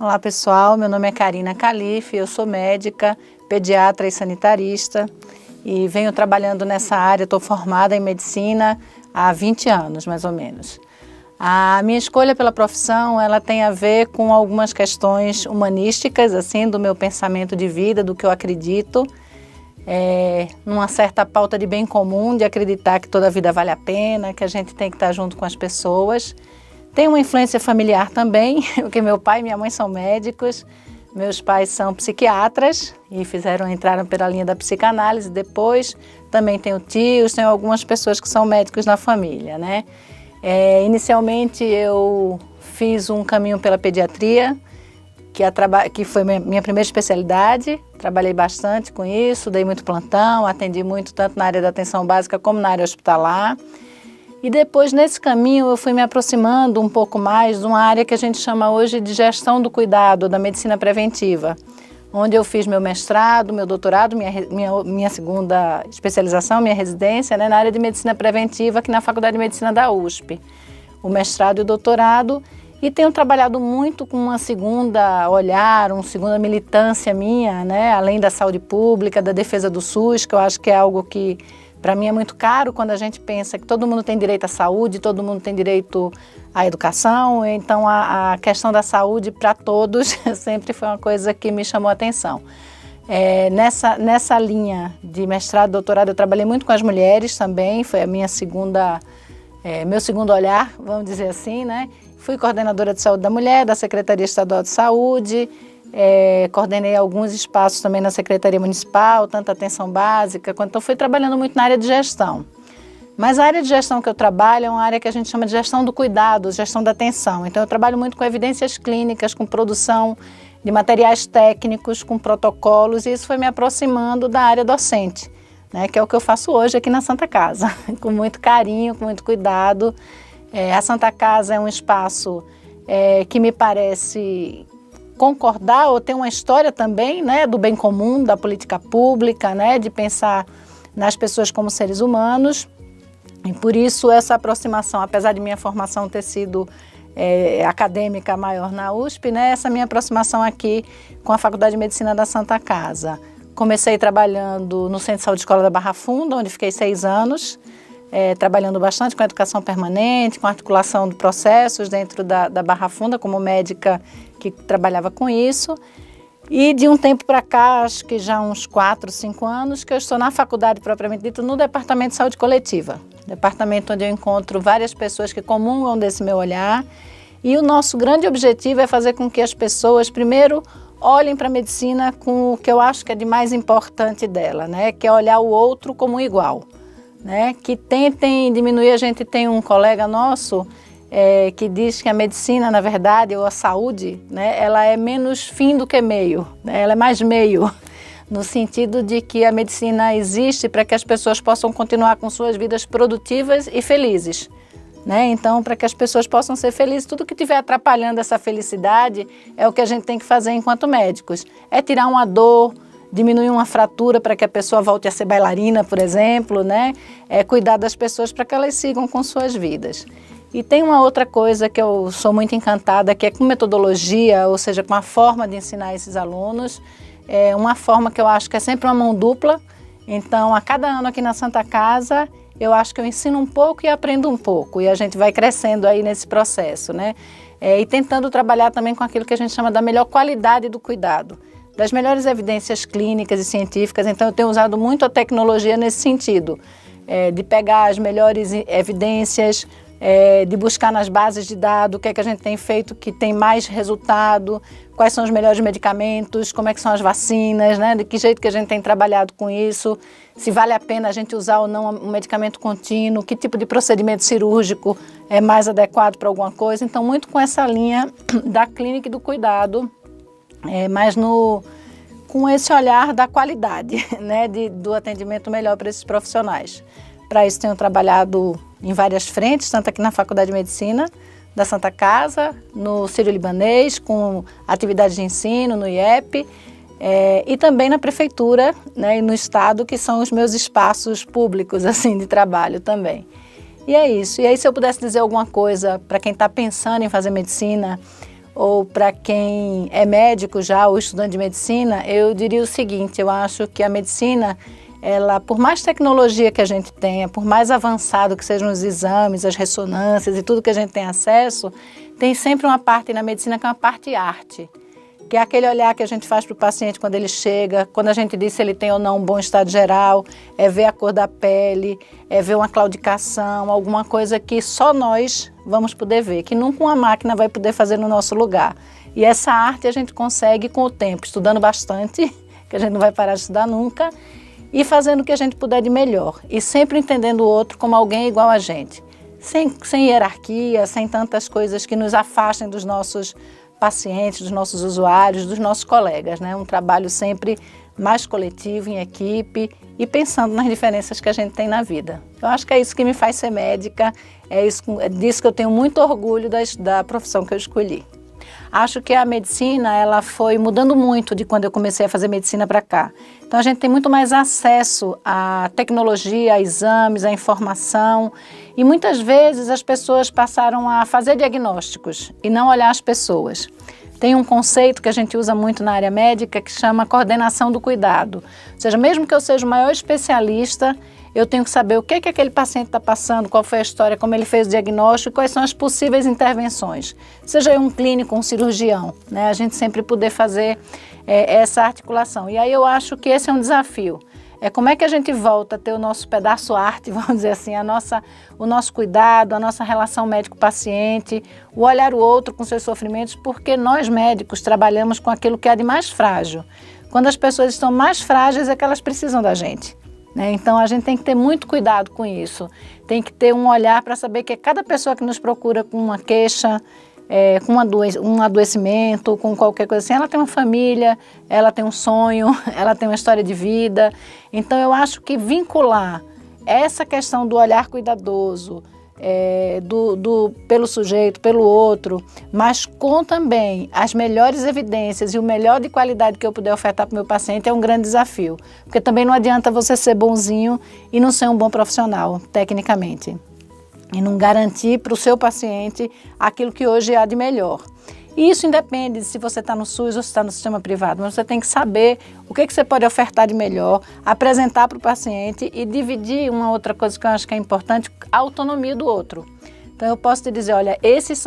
Olá pessoal, meu nome é Karina Calife, eu sou médica, pediatra e sanitarista e venho trabalhando nessa área, estou formada em medicina há 20 anos mais ou menos. A minha escolha pela profissão, ela tem a ver com algumas questões humanísticas, assim, do meu pensamento de vida, do que eu acredito, numa certa pauta de bem comum, de acreditar que toda vida vale a pena, que a gente tem que estar junto com as pessoas. Tem uma influência familiar também, porque meu pai e minha mãe são médicos, meus pais são psiquiatras e entraram pela linha da psicanálise depois. Também tenho tios, tenho algumas pessoas que são médicos na família, né? Inicialmente eu fiz um caminho pela pediatria, que foi minha primeira especialidade. Trabalhei bastante com isso, dei muito plantão, atendi muito tanto na área da atenção básica como na área hospitalar. E depois, nesse caminho, eu fui me aproximando um pouco mais de uma área que a gente chama hoje de gestão do cuidado, da medicina preventiva, onde eu fiz meu mestrado, meu doutorado, minha segunda especialização, minha residência, né, na área de medicina preventiva aqui na Faculdade de Medicina da USP, o mestrado e o doutorado, e tenho trabalhado muito com uma segunda olhar, uma segunda militância minha, né, além da saúde pública, da defesa do SUS, que eu acho que é algo que para mim é muito caro quando a gente pensa que todo mundo tem direito à saúde, todo mundo tem direito à educação, então a questão da saúde para todos sempre foi uma coisa que me chamou a atenção. Nessa linha de mestrado e doutorado eu trabalhei muito com as mulheres também, foi a minha meu segundo olhar, vamos dizer assim, né? Fui coordenadora de saúde da mulher, da Secretaria Estadual de Saúde, coordenei alguns espaços também na Secretaria Municipal, tanto atenção básica, quanto fui trabalhando muito na área de gestão. Mas a área de gestão que eu trabalho é uma área que a gente chama de gestão do cuidado, gestão da atenção. Então eu trabalho muito com evidências clínicas, com produção de materiais técnicos, com protocolos, e isso foi me aproximando da área docente, né, que é o que eu faço hoje aqui na Santa Casa, com muito carinho, com muito cuidado. A Santa Casa é um espaço que me parece concordar ou ter uma história também, né, do bem comum, da política pública, né, de pensar nas pessoas como seres humanos. E por isso essa aproximação, apesar de minha formação ter sido acadêmica maior na USP, né, essa minha aproximação aqui com a Faculdade de Medicina da Santa Casa. Comecei trabalhando no Centro de Saúde Escola da Barra Funda, onde fiquei 6 anos, trabalhando bastante com educação permanente, com articulação de processos dentro da Barra Funda, como médica que trabalhava com isso. E de um tempo para cá, acho que já uns 4, 5 anos, que eu estou na faculdade propriamente dito, no Departamento de Saúde Coletiva. Departamento onde eu encontro várias pessoas que comungam desse meu olhar. E o nosso grande objetivo é fazer com que as pessoas, primeiro, olhem para a medicina com o que eu acho que é de mais importante dela, né? Que é olhar o outro como um igual, né? Que tentem diminuir. A gente tem um colega nosso que diz que a medicina, na verdade, ou a saúde, né, ela é menos fim do que meio, né? Ela é mais meio, no sentido de que a medicina existe para que as pessoas possam continuar com suas vidas produtivas e felizes, né? Então, para que as pessoas possam ser felizes, tudo que estiver atrapalhando essa felicidade é o que a gente tem que fazer enquanto médicos. É tirar uma dor, diminuir uma fratura para que a pessoa volte a ser bailarina, por exemplo, né? Cuidar das pessoas para que elas sigam com suas vidas. E tem uma outra coisa que eu sou muito encantada, que é com metodologia, ou seja, com a forma de ensinar esses alunos. É uma forma que eu acho que é sempre uma mão dupla. Então, a cada ano aqui na Santa Casa, eu acho que eu ensino um pouco e aprendo um pouco. E a gente vai crescendo aí nesse processo, né? E tentando trabalhar também com aquilo que a gente chama da melhor qualidade do cuidado, das melhores evidências clínicas e científicas. Então, eu tenho usado muito a tecnologia nesse sentido, de pegar as melhores evidências, de buscar nas bases de dados o que é que a gente tem feito que tem mais resultado, quais são os melhores medicamentos, como é que são as vacinas, né? De que jeito que a gente tem trabalhado com isso, se vale a pena a gente usar ou não um medicamento contínuo, que tipo de procedimento cirúrgico é mais adequado para alguma coisa. Então, muito com essa linha da clínica e do cuidado, mas com esse olhar da qualidade, né? Do atendimento melhor para esses profissionais. Para isso, tenho trabalhado em várias frentes, tanto aqui na Faculdade de Medicina da Santa Casa, no Sírio-Libanês, com atividades de ensino, no IEP, e também na Prefeitura, né, e no Estado, que são os meus espaços públicos assim, de trabalho também. E é isso. E aí, se eu pudesse dizer alguma coisa para quem está pensando em fazer medicina, ou para quem é médico já ou estudante de medicina, eu diria o seguinte: eu acho que a medicina, ela, por mais tecnologia que a gente tenha, por mais avançado que sejam os exames, as ressonâncias e tudo que a gente tem acesso, tem sempre uma parte na medicina que é uma parte arte, que é aquele olhar que a gente faz para o paciente quando ele chega, quando a gente diz se ele tem ou não um bom estado geral, é ver a cor da pele, é ver uma claudicação, alguma coisa que só nós vamos poder ver, que nunca uma máquina vai poder fazer no nosso lugar. E essa arte a gente consegue com o tempo, estudando bastante, que a gente não vai parar de estudar nunca, e fazendo o que a gente puder de melhor, e sempre entendendo o outro como alguém igual a gente, sem hierarquia, sem tantas coisas que nos afastem dos nossos pacientes, dos nossos usuários, dos nossos colegas, né? Um trabalho sempre mais coletivo, em equipe e pensando nas diferenças que a gente tem na vida. Eu acho que é isso que me faz ser médica, é disso que eu tenho muito orgulho da profissão que eu escolhi. Acho que a medicina, ela foi mudando muito de quando eu comecei a fazer medicina para cá. Então a gente tem muito mais acesso à tecnologia, a exames, à informação, e muitas vezes as pessoas passaram a fazer diagnósticos e não olhar as pessoas. Tem um conceito que a gente usa muito na área médica que chama coordenação do cuidado. Ou seja, mesmo que eu seja o maior especialista, eu tenho que saber o que aquele paciente está passando, qual foi a história, como ele fez o diagnóstico, quais são as possíveis intervenções. Seja um clínico, um cirurgião, né? A gente sempre poder fazer essa articulação. E aí eu acho que esse é um desafio. É como é que a gente volta a ter o nosso pedaço arte, vamos dizer assim, o nosso cuidado, a nossa relação médico-paciente, o olhar o outro com seus sofrimentos, porque nós médicos trabalhamos com aquilo que é de mais frágil. Quando as pessoas estão mais frágeis é que elas precisam da gente. Então a gente tem que ter muito cuidado com isso, tem que ter um olhar para saber que cada pessoa que nos procura com uma queixa, com um adoecimento, com qualquer coisa assim, ela tem uma família, ela tem um sonho, ela tem uma história de vida. Então eu acho que vincular essa questão do olhar cuidadoso, pelo sujeito, pelo outro, mas com também as melhores evidências e o melhor de qualidade que eu puder ofertar para o meu paciente é um grande desafio. Porque também não adianta você ser bonzinho e não ser um bom profissional, tecnicamente. E não garantir para o seu paciente aquilo que hoje há de melhor. E isso independe de se você está no SUS ou se está no sistema privado, mas você tem que saber o que você pode ofertar de melhor, apresentar para o paciente e dividir uma outra coisa que eu acho que é importante, a autonomia do outro. Então eu posso te dizer, olha, essas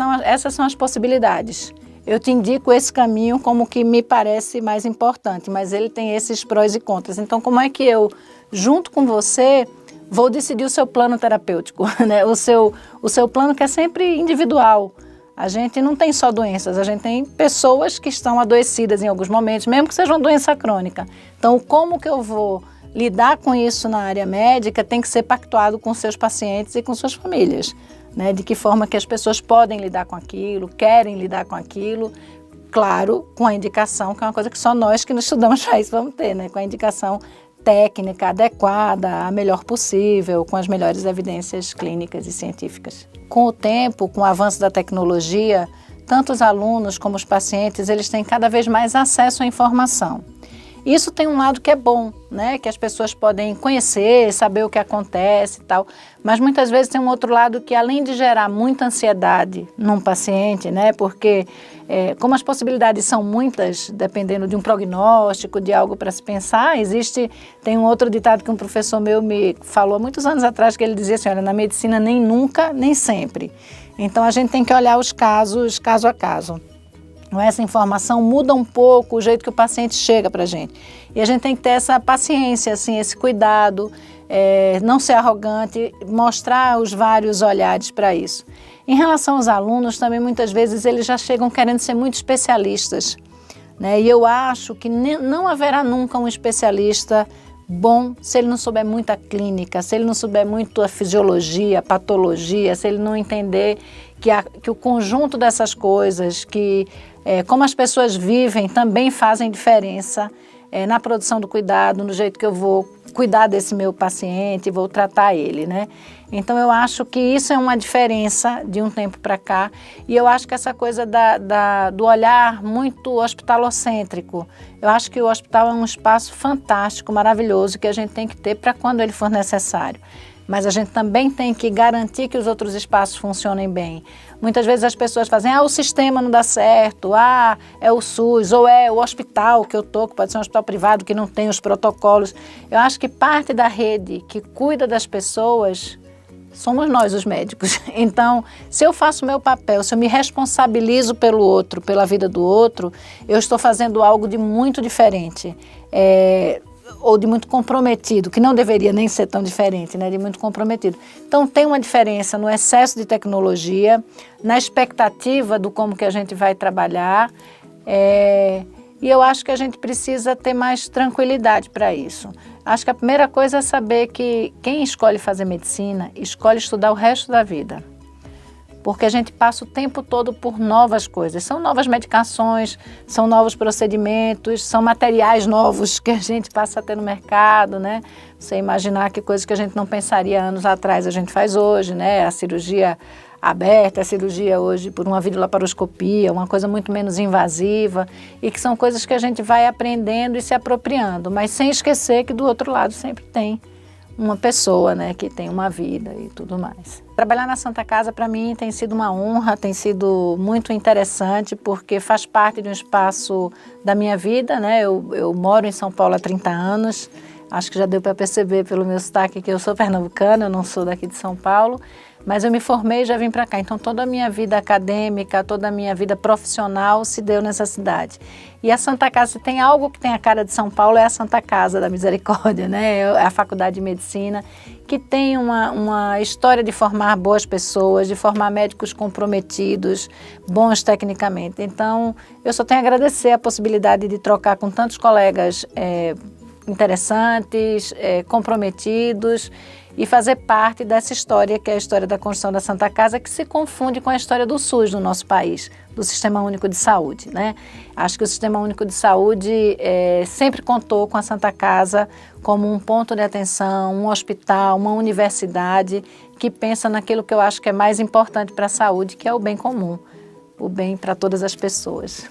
são as possibilidades. Eu te indico esse caminho como que me parece mais importante, mas ele tem esses prós e contras. Então como é que eu, junto com você, vou decidir o seu plano terapêutico, né? O seu plano que é sempre individual. A gente não tem só doenças, a gente tem pessoas que estão adoecidas em alguns momentos, mesmo que seja uma doença crônica. Então, como que eu vou lidar com isso na área médica tem que ser pactuado com seus pacientes e com suas famílias, né? De que forma que as pessoas podem lidar com aquilo, querem lidar com aquilo, claro, com a indicação, que é uma coisa que só nós que nos estudamos para isso vamos ter, né? Com a indicação técnica adequada, a melhor possível, com as melhores evidências clínicas e científicas. Com o tempo, com o avanço da tecnologia, tanto os alunos como os pacientes, eles têm cada vez mais acesso à informação. Isso tem um lado que é bom, né? Que as pessoas podem conhecer, saber o que acontece e tal, mas muitas vezes tem um outro lado que, além de gerar muita ansiedade num paciente, né? Porque como as possibilidades são muitas, dependendo de um prognóstico, de algo para se pensar, tem um outro ditado que um professor meu me falou há muitos anos atrás, que ele dizia assim, olha, na medicina nem nunca, nem sempre. Então a gente tem que olhar os casos, caso a caso. Essa informação muda um pouco o jeito que o paciente chega para a gente. E a gente tem que ter essa paciência, assim, esse cuidado, não ser arrogante, mostrar os vários olhares para isso. Em relação aos alunos, também muitas vezes eles já chegam querendo ser muito especialistas, né? E eu acho que não haverá nunca um especialista bom se ele não souber muito a clínica, se ele não souber muito a fisiologia, a patologia, se ele não entender que o conjunto dessas coisas, como as pessoas vivem, também fazem diferença na produção do cuidado, no jeito que eu vou cuidar desse meu paciente, vou tratar ele, né? Então eu acho que isso é uma diferença de um tempo para cá, e eu acho que essa coisa do olhar muito hospitalocêntrico, eu acho que o hospital é um espaço fantástico, maravilhoso, que a gente tem que ter para quando ele for necessário. Mas a gente também tem que garantir que os outros espaços funcionem bem. Muitas vezes as pessoas fazem, o sistema não dá certo, é o SUS, ou é o hospital que eu estou, que pode ser um hospital privado, que não tem os protocolos. Eu acho que parte da rede que cuida das pessoas somos nós, os médicos. Então, se eu faço o meu papel, se eu me responsabilizo pelo outro, pela vida do outro, eu estou fazendo algo de muito diferente, ou de muito comprometido, que não deveria nem ser tão diferente, né? De muito comprometido. Então, tem uma diferença no excesso de tecnologia, na expectativa do como que a gente vai trabalhar, e eu acho que a gente precisa ter mais tranquilidade para isso. Acho que a primeira coisa é saber que quem escolhe fazer medicina, escolhe estudar o resto da vida. Porque a gente passa o tempo todo por novas coisas. São novas medicações, são novos procedimentos, são materiais novos que a gente passa a ter no mercado, né? Você imaginar que coisas que a gente não pensaria anos atrás a gente faz hoje, né? A cirurgia aberta, a cirurgia hoje por uma videolaparoscopia, uma coisa muito menos invasiva, e que são coisas que a gente vai aprendendo e se apropriando, mas sem esquecer que do outro lado sempre tem uma pessoa, né, que tem uma vida e tudo mais. Trabalhar na Santa Casa para mim tem sido uma honra, tem sido muito interessante, porque faz parte de um espaço da minha vida, né? Eu moro em São Paulo há 30 anos, acho que já deu para perceber pelo meu sotaque que eu sou pernambucana, eu não sou daqui de São Paulo, mas eu me formei e já vim para cá. Então, toda a minha vida acadêmica, toda a minha vida profissional se deu nessa cidade. E a Santa Casa, se tem algo que tem a cara de São Paulo, é a Santa Casa da Misericórdia, né? É a Faculdade de Medicina, que tem uma história de formar boas pessoas, de formar médicos comprometidos, bons tecnicamente. Então, eu só tenho a agradecer a possibilidade de trocar com tantos colegas interessantes, comprometidos, e fazer parte dessa história, que é a história da construção da Santa Casa, que se confunde com a história do SUS no nosso país, do Sistema Único de Saúde, né? Acho que o Sistema Único de Saúde sempre contou com a Santa Casa como um ponto de atenção, um hospital, uma universidade que pensa naquilo que eu acho que é mais importante para a saúde, que é o bem comum, o bem para todas as pessoas.